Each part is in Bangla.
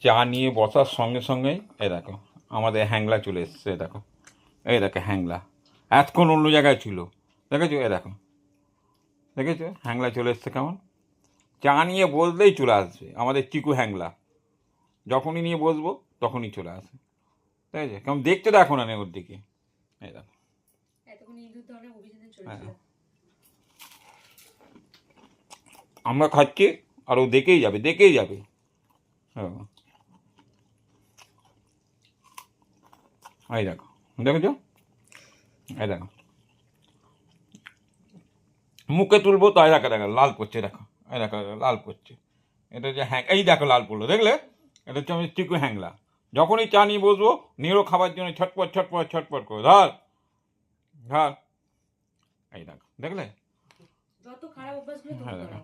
চা নিয়ে বসার সঙ্গে সঙ্গেই এই দেখো আমাদের হ্যাংলা চলে এসছে, দেখো এই দেখো হ্যাংলা, এতক্ষণ অন্য জায়গায় ছিল, দেখেছো এই দেখো, দেখেছো হ্যাংলা চলে এসছে কেমন, চা নিয়ে বসলেই চলে আসবে আমাদের চিকু হ্যাংলা, যখনই নিয়ে বসবো তখনই চলে আসে, ঠিক আছে কেমন দেখতে দেখো না ওর দিকে, এই দেখো আমরা খাচ্ছি আর ও দেখেই যাবে দেখেই যাবে। হ্যাঁ এই দেখো, দেখেছো এই দেখো, মুখে তুলবো তাই দেখো দেখো লাল পড়ছে, দেখো এই দেখো লাল পড়ছে, এটা হচ্ছে হ্যাং, এই দেখো লাল পড়লো দেখলে, এটা হচ্ছে আমাদের চিকু হ্যাংলা, যখনই চা নিয়ে বসবো নিরো খাবার জন্য ছটপট ছটপট ছটপট করে ধর ধর, এই দেখো দেখলে, হ্যাঁ দেখো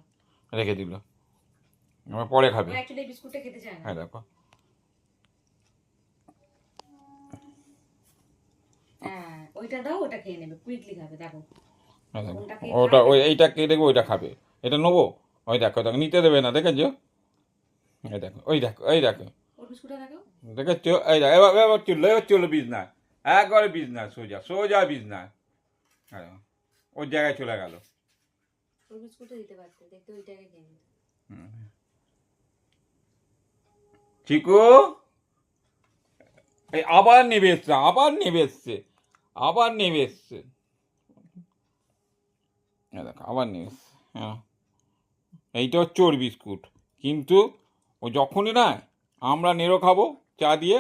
রেখে দিল, আমার পরে খাবে, হ্যাঁ দেখো ওইটা দাও, ওটা খেয়ে নেবে, কুইকলি খাবে, দেখো ওটা ওই এইটা কে দেখবো ওইটা খাবে, এটা নেবো, ওই দেখো দেখো নিতে দেবে না, দেখেছো এই দেখো ওই দেখো এই দেখো, দেখেছো এই দেখো, এবার এবার চললো, এবার চললো বিজনা, একবারে বিজনা সোজা সোজা বিজনা, হ্যাঁ ওর জায়গায় চলে গেল, চিকু এই আবার নেবে এসছে, আবার নেবে এসছে, আবার নেবে এসছে, দেখো আবার নেবে এসছে, হ্যাঁ এইটা হচ্ছে ওর বিস্কুট, কিন্তু ও যখনই না আমরা নেড়ো খাবো চা দিয়ে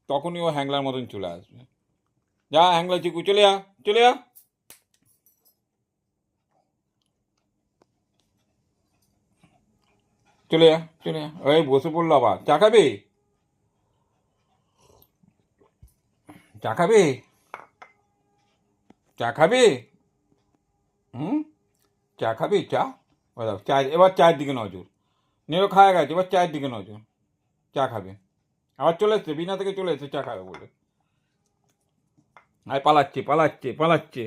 তখনই ও হ্যাংলার মতন চলে আসবে, যা হ্যাংলা চিকু চলে যা চলে যা, চলে যা চলে যা, ওই বসে পড়লো আবার, চা খাবে চা খাবে চা খাবে, হুম চা খাবে চা, ও দেখো চা, এবার চায়ের দিকে নজর, নেড়ো খাওয়া গেছে এবার চায়ের দিকে নজর, চা খাবে, আবার চলে এসছে বিনা থেকে চলে এসছে চা খাবে বলে, আর পালাচ্ছে পালাচ্ছে পালাচ্ছে,